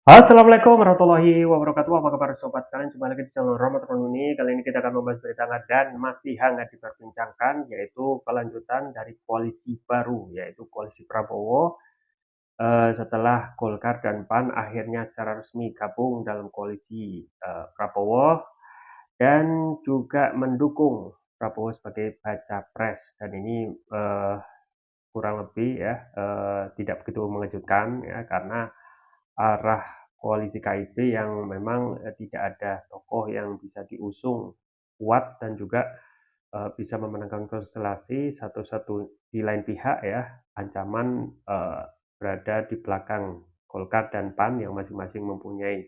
Assalamualaikum warahmatullahi wabarakatuh. Apa kabar sobat sekalian? Jumpa lagi di channel Rahmat Renuni. Kali ini kita akan membahas berita hangat dan masih hangat diperbincangkan, yaitu kelanjutan dari koalisi baru, yaitu koalisi Prabowo. Setelah Golkar dan PAN akhirnya secara resmi gabung dalam koalisi Prabowo dan juga mendukung Prabowo sebagai baca pres. Dan ini kurang lebih ya tidak begitu mengejutkan ya, karena arah koalisi KIP yang memang tidak ada tokoh yang bisa diusung kuat dan juga bisa memenangkan konstelasi. Satu-satu di lain pihak ya, ancaman berada di belakang Golkar dan PAN yang masing-masing mempunyai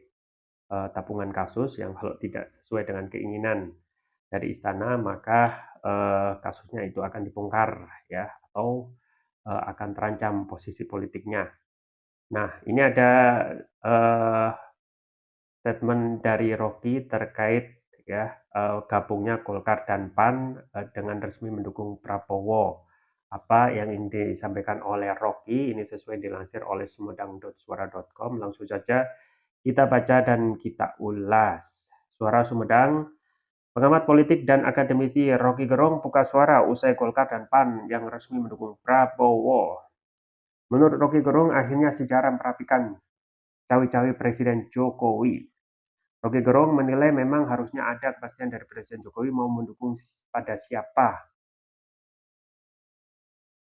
tabungan kasus yang kalau tidak sesuai dengan keinginan dari istana, maka kasusnya itu akan dibongkar ya, atau akan terancam posisi politiknya. Nah, ini ada uh, statement dari Rocky terkait ya gabungnya Golkar dan PAN dengan resmi mendukung Prabowo. Apa yang ingin disampaikan oleh Rocky ini sesuai dilansir oleh sumedang.suara.com. Langsung saja kita baca dan kita ulas. Suara Sumedang, pengamat politik dan akademisi Rocky Gerung buka suara usai Golkar dan PAN yang resmi mendukung Prabowo. Menurut Rocky Gerung, akhirnya sejarah merapikan cawe-cawe Presiden Jokowi. Rocky Gerung menilai memang harusnya ada kepastian dari Presiden Jokowi mau mendukung pada siapa.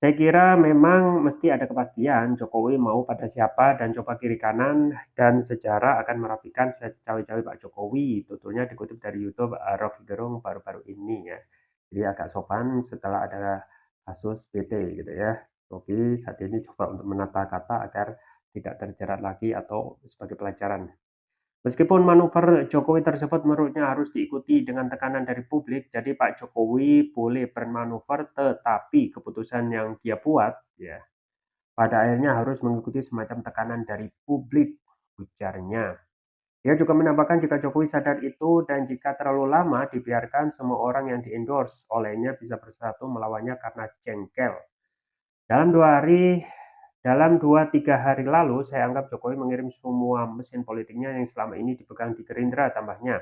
Saya kira memang mesti ada kepastian Jokowi mau pada siapa dan coba kiri kanan, dan sejarah akan merapikan cawe-cawe Pak Jokowi. Tuturnya dikutip dari YouTube Rocky Gerung baru-baru ini ya. Jadi agak sopan setelah ada kasus BT gitu ya. Rocky saat ini coba untuk menata kata agar tidak terjerat lagi atau sebagai pelajaran. Meskipun manuver Jokowi tersebut menurutnya harus diikuti dengan tekanan dari publik, jadi Pak Jokowi boleh bermanuver, tetapi keputusan yang dia buat, ya, pada akhirnya harus mengikuti semacam tekanan dari publik, ujarnya. Dia juga menambahkan jika Jokowi sadar itu dan jika terlalu lama dibiarkan, semua orang yang di-endorse olehnya bisa bersatu melawannya karena jengkel. Dalam 2 hari dalam 2-3 hari lalu, saya anggap Jokowi mengirim semua mesin politiknya yang selama ini dipegang di Gerindra, tambahnya.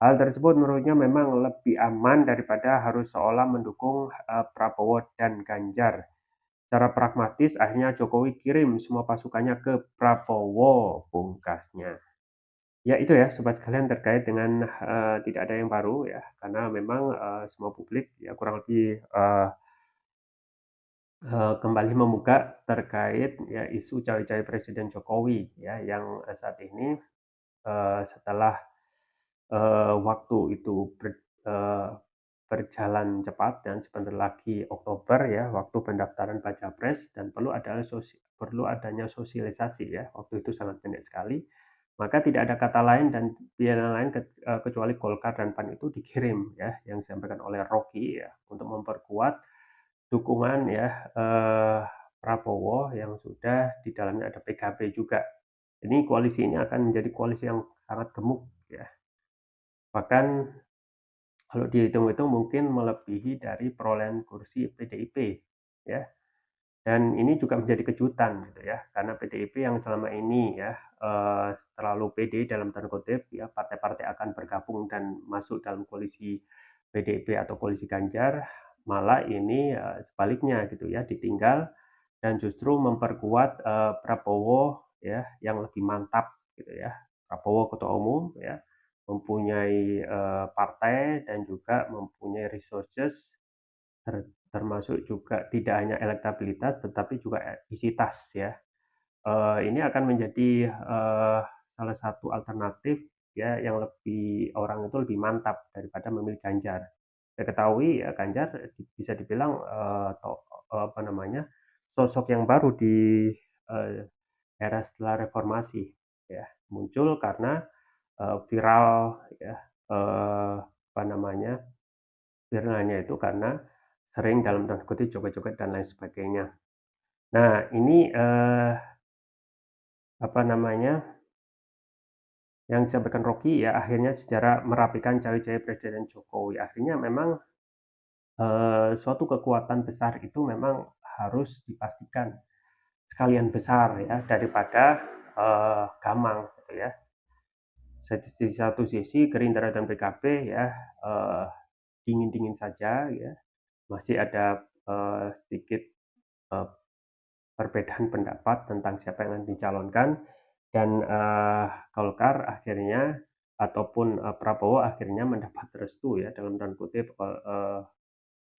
Hal tersebut menurutnya memang lebih aman daripada harus seolah mendukung Prabowo dan Ganjar. Secara pragmatis, akhirnya Jokowi kirim semua pasukannya ke Prabowo, pungkasnya. Ya itu ya, sobat sekalian, terkait dengan tidak ada yang baru ya, karena memang semua publik ya kurang lebih kembali membuka terkait ya isu cawe-cawe Presiden Jokowi ya, yang saat ini setelah waktu itu berjalan cepat dan sebentar lagi Oktober ya, waktu pendaftaran baca pres, dan perlu adanya sosialisasi ya, waktu itu sangat pendek sekali, maka tidak ada kata lain dan pilihan lain kecuali Golkar dan PAN itu dikirim ya, yang disampaikan oleh Rocky ya, untuk memperkuat dukungan ya Prabowo yang sudah di dalamnya ada PKB juga. Ini koalisi ini akan menjadi koalisi yang sangat gemuk ya. Bahkan kalau dihitung-hitung mungkin melebihi dari perolehan kursi PDIP ya. Dan ini juga menjadi kejutan gitu ya, karena PDIP yang selama ini ya terlalu pede dalam tanda kutip ya, partai-partai akan bergabung dan masuk dalam koalisi PDIP atau koalisi Ganjar, malah ini sebaliknya gitu ya, ditinggal dan justru memperkuat Prabowo ya, yang lebih mantap gitu ya. Prabowo ketua umum ya, mempunyai partai dan juga mempunyai resources, termasuk juga tidak hanya elektabilitas tetapi juga isi tas ya. Ini akan menjadi salah satu alternatif ya, yang lebih orang itu lebih mantap daripada memilih Ganjar. Saya ketahui ya, Ganjar bisa dibilang apa namanya, sosok yang baru di uh, era setelah reformasi ya, muncul karena viral ya, apa namanya, viralnya itu karena sering dalam tanda kutip joget-joget dan lain sebagainya. Nah ini apa namanya, yang disampaikan Rocky ya, akhirnya secara merapikan cawe-cawe Presiden Jokowi. Akhirnya memang suatu kekuatan besar itu memang harus dipastikan sekalian besar ya, daripada gamang gitu ya. Di satu sisi Gerindra dan PKB ya dingin-dingin saja ya, masih ada sedikit uh, perbedaan pendapat tentang siapa yang akan dicalonkan dan Golkar akhirnya ataupun Prabowo akhirnya mendapat restu ya dalam tanda kutip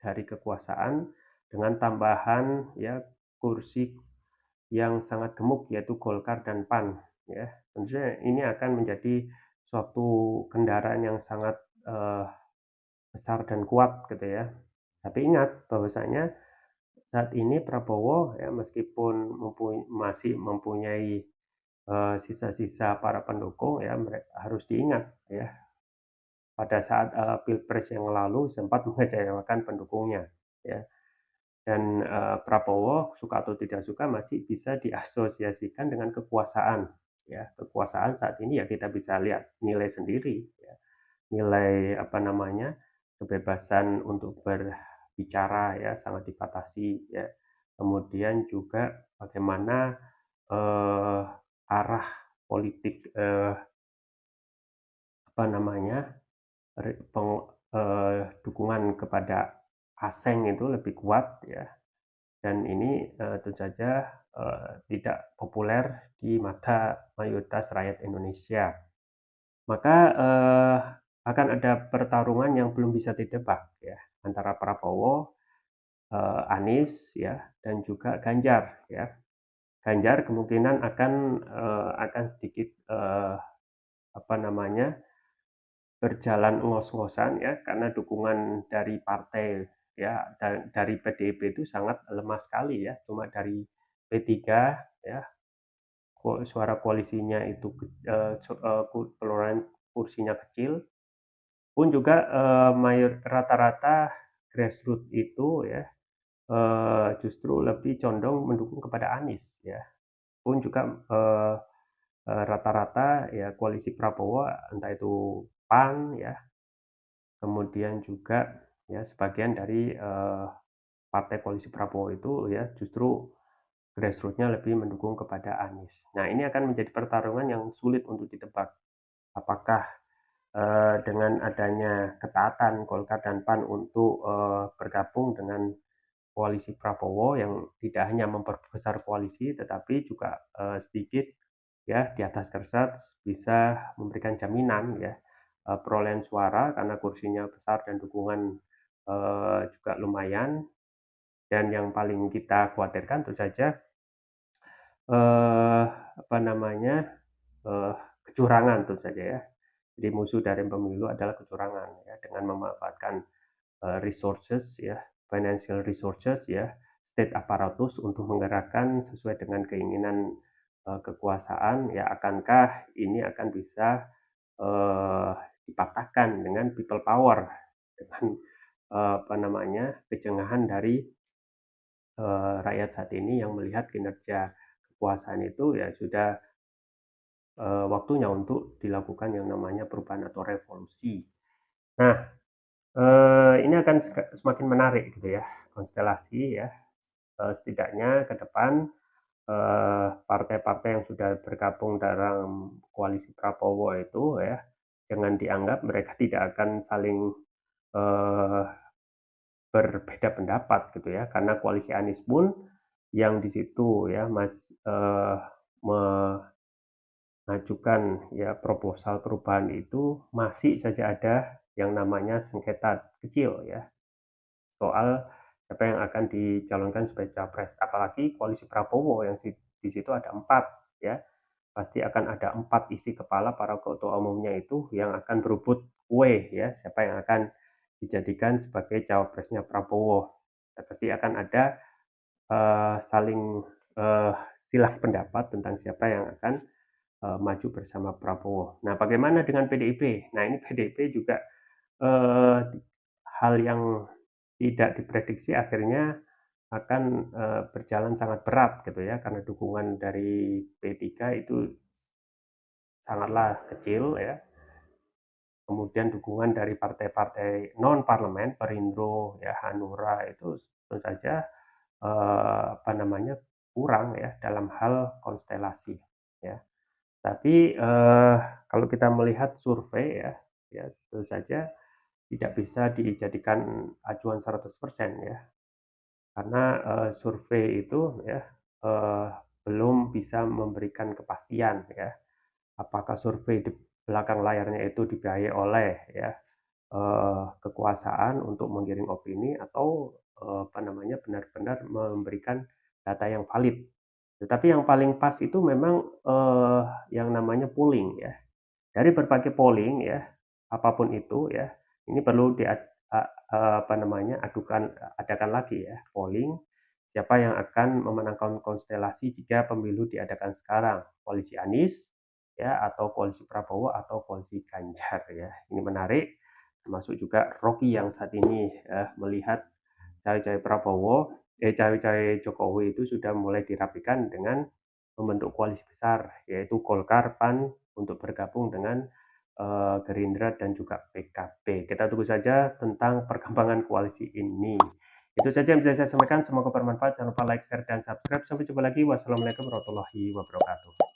dari kekuasaan dengan tambahan ya kursi yang sangat gemuk yaitu Golkar dan PAN ya. Tentunya ini akan menjadi suatu kendaraan yang sangat besar dan kuat gitu ya. Tapi ingat bahwasanya saat ini Prabowo ya meskipun masih mempunyai sisa-sisa para pendukung ya harus diingat ya pada saat Pilpres yang lalu sempat mengecewakan pendukungnya ya. Dan Prabowo suka atau tidak suka masih bisa diasosiasikan dengan kekuasaan ya. Kekuasaan saat ini ya kita bisa lihat nilai sendiri ya. Nilai apa namanya kebebasan untuk berbicara ya sangat dibatasi ya. Kemudian juga bagaimana arah politik apa namanya dukungan kepada asing itu lebih kuat ya. Dan ini tentu saja tidak populer di mata mayoritas rakyat Indonesia. Maka akan ada pertarungan yang belum bisa ditebak ya antara Prabowo, Anies ya dan juga Ganjar ya. Ganjar kemungkinan akan sedikit apa namanya berjalan ngos-ngosan ya karena dukungan dari partai ya dan dari PDIP itu sangat lemah sekali ya, cuma dari P3 ya suara koalisinya itu perolehan kursinya kecil pun juga rata-rata grassroots itu ya justru lebih condong mendukung kepada Anies ya. Pun juga rata-rata ya koalisi Prabowo entah itu PAN ya kemudian juga ya sebagian dari partai koalisi Prabowo itu ya justru grassroots-nya lebih mendukung kepada Anies. Nah ini akan menjadi pertarungan yang sulit untuk ditebak. Apakah dengan adanya ketaatan Golkar dan PAN untuk bergabung dengan koalisi Prabowo yang tidak hanya memperbesar koalisi tetapi juga sedikit ya di atas kertas bisa memberikan jaminan ya perolehan suara karena kursinya besar dan dukungan juga lumayan dan yang paling kita khawatirkan tentu saja apa namanya kecurangan tentu saja ya. Jadi musuh dari pemilu adalah kecurangan ya dengan memanfaatkan resources ya, financial resources ya, state apparatus untuk menggerakkan sesuai dengan keinginan kekuasaan ya akankah ini akan bisa uh, dipatahkan dengan people power dengan apa namanya kecengahan dari rakyat saat ini yang melihat kinerja kekuasaan itu ya sudah waktunya untuk dilakukan yang namanya perubahan atau revolusi. Nah, ini akan semakin menarik gitu ya konstelasi ya setidaknya ke depan partai-partai yang sudah bergabung dalam koalisi Prabowo itu ya jangan dianggap mereka tidak akan saling eh, berbeda pendapat gitu ya karena koalisi Anies pun yang di situ ya eh, mengajukan ya proposal perubahan itu masih saja ada yang namanya sengketa kecil ya soal siapa yang akan dicalonkan sebagai capres. Apalagi koalisi Prabowo yang di situ ada 4 ya. Pasti akan ada 4 isi kepala para ketua umumnya itu yang akan berebut kue ya, siapa yang akan dijadikan sebagai cawapresnya Prabowo. Dan pasti akan ada saling uh, silang pendapat tentang siapa yang akan maju bersama Prabowo. Nah, bagaimana dengan PDIP? Nah, ini PDIP juga uh, hal yang tidak diprediksi akhirnya akan berjalan sangat berat gitu ya karena dukungan dari P3 itu sangatlah kecil ya. Kemudian dukungan dari partai-partai non parlemen, Perindro, ya Hanura itu tentu saja apa namanya kurang ya dalam hal konstelasi ya. Tapi, kalau kita melihat survei ya, ya tentu saja tidak bisa dijadikan acuan 100% ya, karena, survei itu ya, eee, belum bisa memberikan kepastian ya, apakah survei di belakang layarnya itu dibiayai oleh ya, kekuasaan untuk menggiring opini atau, apa namanya, benar-benar memberikan data yang valid. Tetapi yang paling pas itu memang, yang namanya polling ya. Dari berbagai polling ya, apapun itu ya, ini perlu apa namanya, adakan lagi ya, polling, siapa yang akan memenangkan konstelasi jika pemilu diadakan sekarang, koalisi Anies ya, atau koalisi Prabowo, atau koalisi Ganjar ya. Ini menarik, termasuk juga Rocky yang saat ini ya, melihat cawe-cawe cawe-cawe Jokowi itu sudah mulai dirapikan dengan membentuk koalisi besar, yaitu Golkar, PAN untuk bergabung dengan Gerindra dan juga PKB. Kita tunggu saja tentang perkembangan koalisi ini. Itu saja yang bisa saya sampaikan. Semoga bermanfaat. Jangan lupa like, share, dan subscribe. Sampai jumpa lagi. Wassalamualaikum warahmatullahi wabarakatuh.